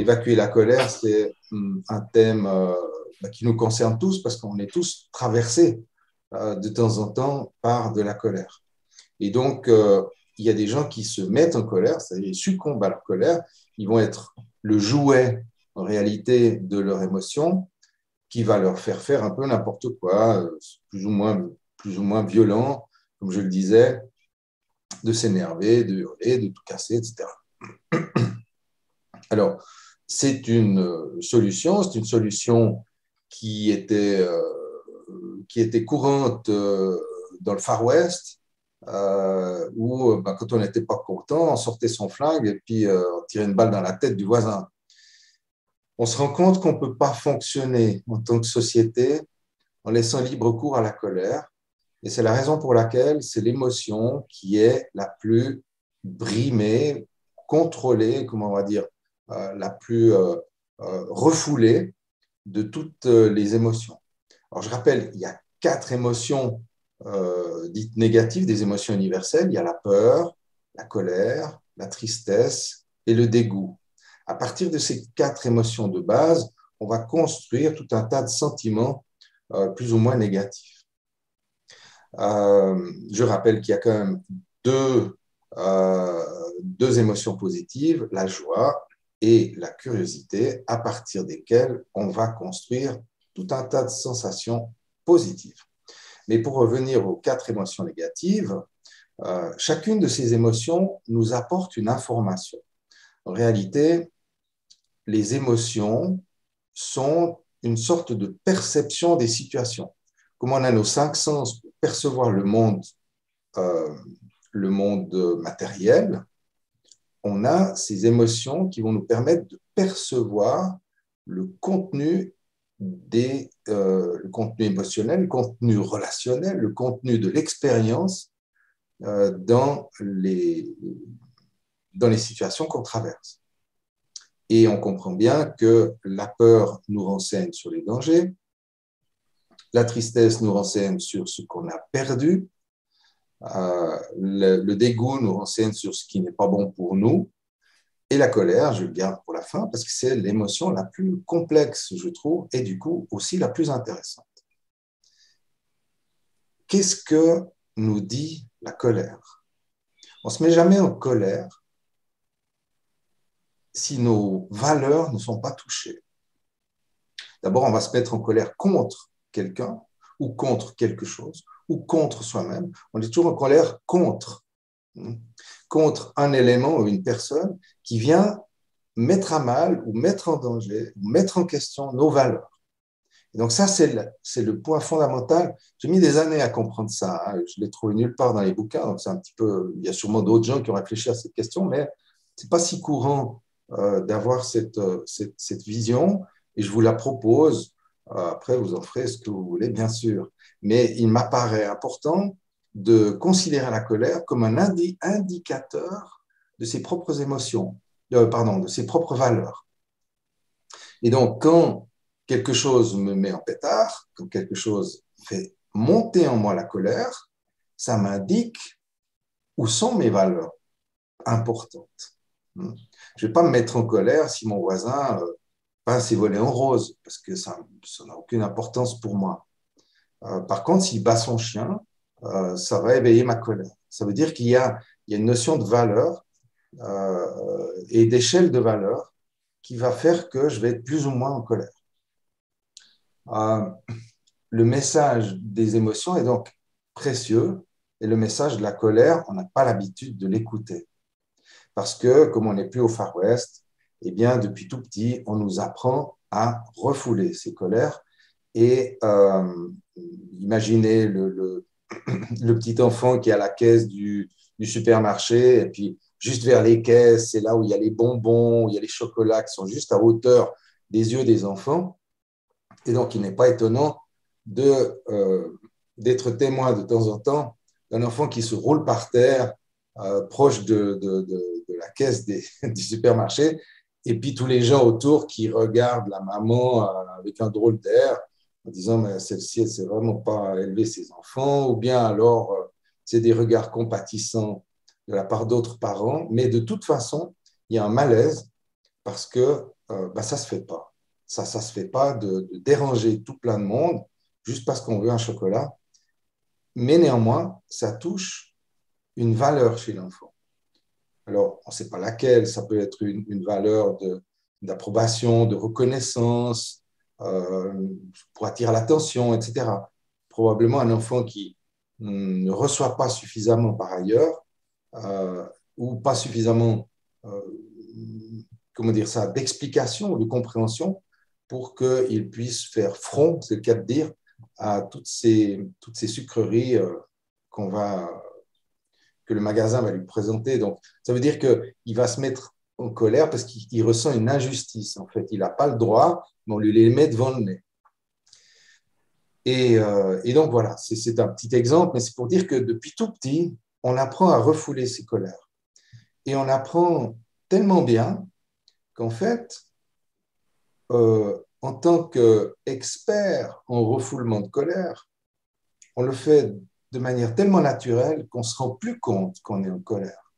évacuer la colère, c'est un thème qui nous concerne tous parce qu'on est tous traversés de temps en temps par de la colère. Et donc, il y a des gens qui se mettent en colère, c'est-à-dire ils succombent à leur colère, ils vont être le jouet en réalité de leur émotion qui va leur faire un peu n'importe quoi, plus ou moins violent, comme je le disais, de s'énerver, de hurler, de tout casser, etc. Alors, c'est une solution qui était courante dans le Far West, où quand on n'était pas content, on sortait son flingue et puis on tirait une balle dans la tête du voisin. On se rend compte qu'on ne peut pas fonctionner en tant que société en laissant libre cours à la colère. Et c'est la raison pour laquelle c'est l'émotion qui est la plus brimée, contrôlée, comment on va dire, la plus refoulée de toutes les émotions. Alors, je rappelle, il y a 4 émotions dites négatives, des émotions universelles. Il y a la peur, la colère, la tristesse et le dégoût. À partir de ces 4 émotions de base, on va construire tout un tas de sentiments plus ou moins négatifs. Je rappelle qu'il y a quand même deux émotions positives, la joie et la curiosité, à partir desquelles on va construire tout un tas de sensations positives. Mais pour revenir aux 4 émotions négatives, chacune de ces émotions nous apporte une information. En réalité, les émotions sont une sorte de perception des situations. Comme on a nos 5 sens pour percevoir le monde matériel, on a ces émotions qui vont nous permettre de percevoir le contenu le contenu émotionnel, le contenu relationnel, le contenu de l'expérience dans les situations qu'on traverse. Et on comprend bien que la peur nous renseigne sur les dangers, la tristesse nous renseigne sur ce qu'on a perdu, le dégoût nous renseigne sur ce qui n'est pas bon pour nous, et la colère, je le garde pour la fin, parce que c'est l'émotion la plus complexe, je trouve, et du coup aussi la plus intéressante. Qu'est-ce que nous dit la colère? On ne se met jamais en colère si nos valeurs ne sont pas touchées. D'abord, on va se mettre en colère contre quelqu'un ou contre quelque chose ou contre soi-même. On est toujours en colère contre un élément ou une personne qui vient mettre à mal ou mettre en danger ou mettre en question nos valeurs. Et donc ça, c'est le point fondamental. J'ai mis des années à comprendre ça. Hein. Je ne l'ai trouvé nulle part dans les bouquins. Donc c'est un petit peu, il y a sûrement d'autres gens qui ont réfléchi à cette question, mais ce n'est pas si courant d'avoir cette vision. Et je vous la propose. Après, vous en ferez ce que vous voulez, bien sûr. Mais il m'apparaît important de considérer la colère comme un indicateur de ses propres émotions, de ses propres valeurs. Et donc, quand quelque chose me met en pétard, quand quelque chose fait monter en moi la colère, ça m'indique où sont mes valeurs importantes. Je ne vais pas me mettre en colère si mon voisin passe ses volets en rose, parce que ça n'a aucune importance pour moi. Par contre, s'il bat son chien, ça va éveiller ma colère. Ça veut dire qu'il y a une notion de valeur et d'échelle de valeur qui va faire que je vais être plus ou moins en colère. Le message des émotions est donc précieux et le message de la colère, on n'a pas l'habitude de l'écouter. Parce que, comme on n'est plus au Far West, eh bien, depuis tout petit, on nous apprend à refouler ces colères. Et imaginez le petit enfant qui est à la caisse du supermarché, et puis juste vers les caisses, c'est là où il y a les bonbons, où il y a les chocolats qui sont juste à hauteur des yeux des enfants. Et donc, il n'est pas étonnant d'être témoin de temps en temps d'un enfant qui se roule par terre proche de la caisse du supermarché, et puis tous les gens autour qui regardent la maman avec un drôle d'air en disant mais celle-ci, elle ne sait vraiment pas élever ses enfants, ou bien alors c'est des regards compatissants de la part d'autres parents, mais de toute façon, il y a un malaise parce que ça ne se fait pas. Ça se fait pas de déranger tout plein de monde juste parce qu'on veut un chocolat. Mais néanmoins, ça touche une valeur chez l'enfant. Alors, on ne sait pas laquelle, ça peut être une valeur d'approbation, de reconnaissance, pour attirer l'attention, etc. Probablement un enfant qui ne reçoit pas suffisamment par ailleurs, ou pas suffisamment, comment dire ça, d'explication ou de compréhension pour qu'il puisse faire front, c'est le cas de dire, à toutes ces sucreries qu'on va que le magasin va lui présenter. Donc, ça veut dire qu'il va se mettre en colère parce qu'il ressent une injustice. En fait, il n'a pas le droit, mais on lui les met devant le nez. Et donc, voilà, c'est un petit exemple, mais c'est pour dire que depuis tout petit, on apprend à refouler ses colères. Et on apprend tellement bien qu'en fait, en tant qu'expert en refoulement de colère, on le fait de manière tellement naturelle qu'on ne se rend plus compte qu'on est en colère.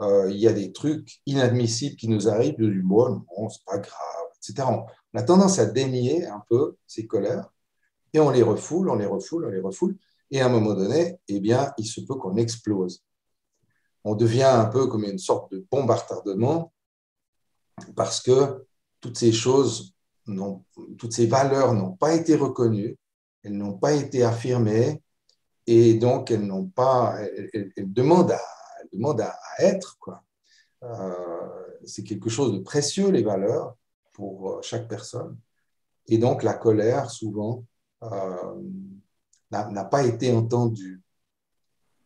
Il y a des trucs inadmissibles qui nous arrivent, de l'humour, bon, c'est pas grave, etc. On a tendance à dénier un peu ces colères et on les refoule, on les refoule, on les refoule. Et à un moment donné, eh bien, il se peut qu'on explose. On devient un peu comme une sorte de bombe à retardement parce que toutes ces choses, toutes ces valeurs n'ont pas été reconnues, elles n'ont pas été affirmées et donc elles n'ont pas, elles demandent à être, quoi. C'est quelque chose de précieux, les valeurs, pour chaque personne. Et donc, la colère, souvent, n'a pas été entendue.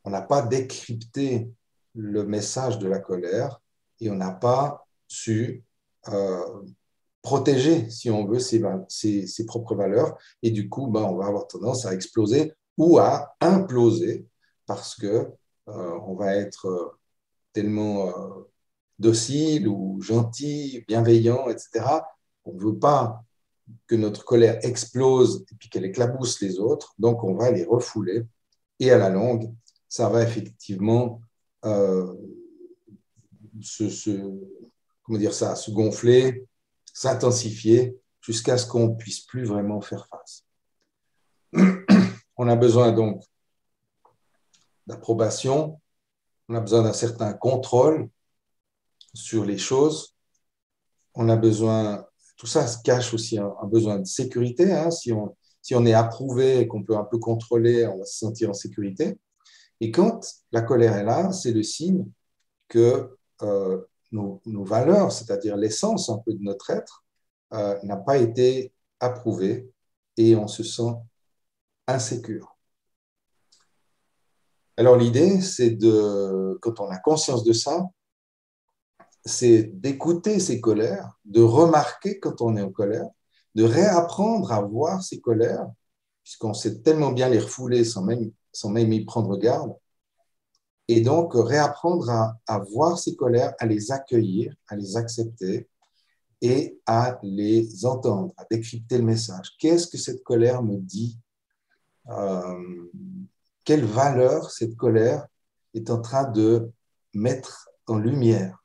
On n'a pas décrypté le message de la colère et on n'a pas su protéger, si on veut, ses propres valeurs. Et du coup, on va avoir tendance à exploser ou à imploser parce que on va être tellement docile ou gentil, bienveillant, etc. On ne veut pas que notre colère explose et puis qu'elle éclabousse les autres, donc on va les refouler. Et à la longue, ça va effectivement comment dire ça, se gonfler, s'intensifier jusqu'à ce qu'on ne puisse plus vraiment faire face. On a besoin donc d'approbation, on a besoin d'un certain contrôle sur les choses, on a besoin, tout ça se cache aussi un besoin de sécurité, hein, si on est approuvé et qu'on peut un peu contrôler, on va se sentir en sécurité. Et quand la colère est là, c'est le signe que nos valeurs, c'est-à-dire l'essence un peu de notre être, n'a pas été approuvée et on se sent insécure. Alors l'idée, c'est quand on a conscience de ça, c'est d'écouter ces colères, de remarquer quand on est en colère, de réapprendre à voir ces colères, puisqu'on sait tellement bien les refouler sans même y prendre garde, et donc réapprendre à voir ces colères, à les accueillir, à les accepter et à les entendre, à décrypter le message. Qu'est-ce que cette colère me dit? Quelle valeur cette colère est en train de mettre en lumière?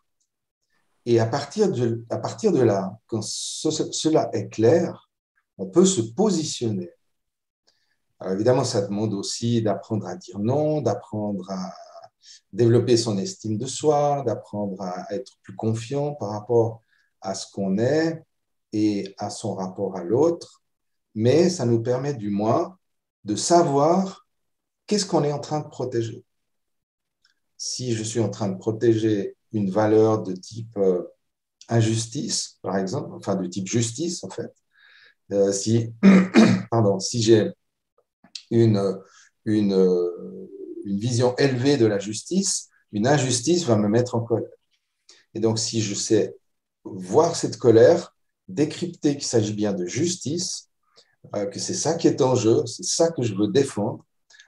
Et à partir de là, quand cela est clair, on peut se positionner. Alors évidemment, ça demande aussi d'apprendre à dire non, d'apprendre à développer son estime de soi, d'apprendre à être plus confiant par rapport à ce qu'on est et à son rapport à l'autre. Mais ça nous permet du moins de savoir qu'est-ce qu'on est en train de protéger. Si je suis en train de protéger une valeur de type injustice, par exemple, enfin de type justice, en fait, si j'ai une vision élevée de la justice, une injustice va me mettre en colère. Et donc, si je sais voir cette colère, décrypter qu'il s'agit bien de justice, que c'est ça qui est en jeu, c'est ça que je veux défendre,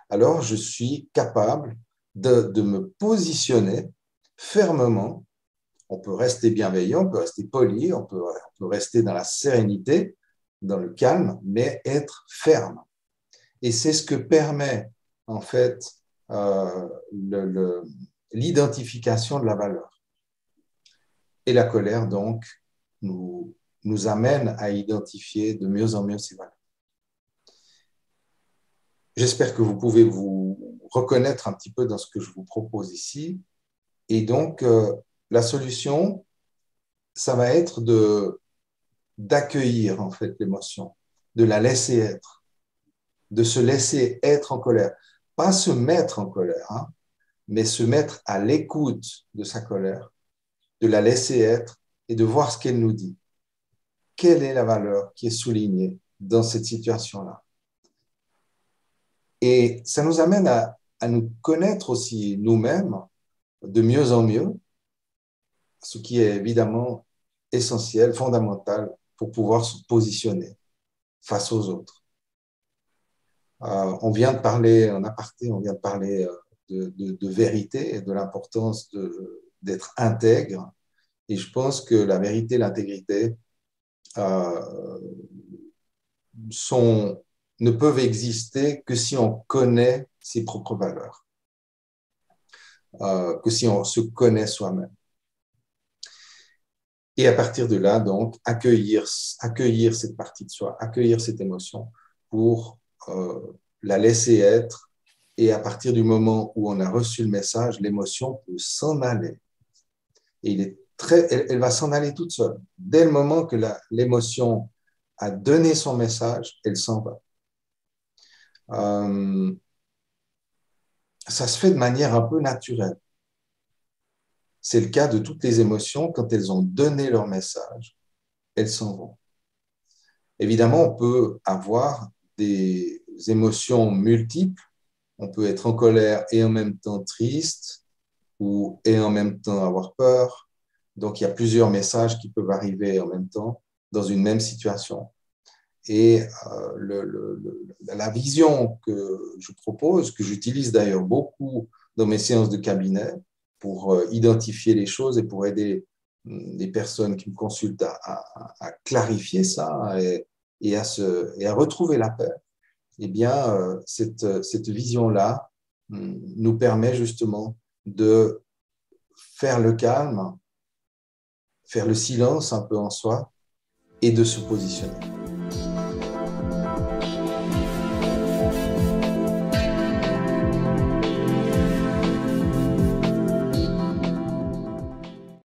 alors je suis capable de me positionner fermement. On peut rester bienveillant, on peut rester poli, on peut rester dans la sérénité, dans le calme, mais être ferme. Et c'est ce que permet, en fait, l'identification de la valeur. Et la colère, donc, nous amène à identifier de mieux en mieux ces valeurs. J'espère que vous pouvez vous reconnaître un petit peu dans ce que je vous propose ici. Et donc, la solution, ça va être d'accueillir en fait l'émotion, de la laisser être, de se laisser être en colère. Pas se mettre en colère, hein, mais se mettre à l'écoute de sa colère, de la laisser être et de voir ce qu'elle nous dit. Quelle est la valeur qui est soulignée dans cette situation-là? Et ça nous amène à nous connaître aussi nous-mêmes de mieux en mieux, ce qui est évidemment essentiel, fondamental pour pouvoir se positionner face aux autres. On vient de parler, en aparté, on vient de parler de vérité et de l'importance d'être intègre. Et je pense que la vérité et l'intégrité ne peuvent exister que si on connaît ses propres valeurs, que si on se connaît soi-même. Et à partir de là, donc, accueillir cette partie de soi, accueillir cette émotion pour la laisser être. Et à partir du moment où on a reçu le message, l'émotion peut s'en aller. Et elle va s'en aller toute seule. Dès le moment que l'émotion a donné son message, elle s'en va. Ça se fait de manière un peu naturelle. C'est le cas de toutes les émotions. Quand elles ont donné leur message, elles s'en vont. Évidemment, on peut avoir des émotions multiples. On peut être en colère et en même temps triste, et en même temps avoir peur. Donc, il y a plusieurs messages qui peuvent arriver en même temps dans une même situation. Et la vision que je propose, que j'utilise d'ailleurs beaucoup dans mes séances de cabinet pour identifier les choses et pour aider les personnes qui me consultent à clarifier ça et à retrouver la paix, eh bien, cette vision-là nous permet justement de faire le calme, faire le silence un peu en soi et de se positionner.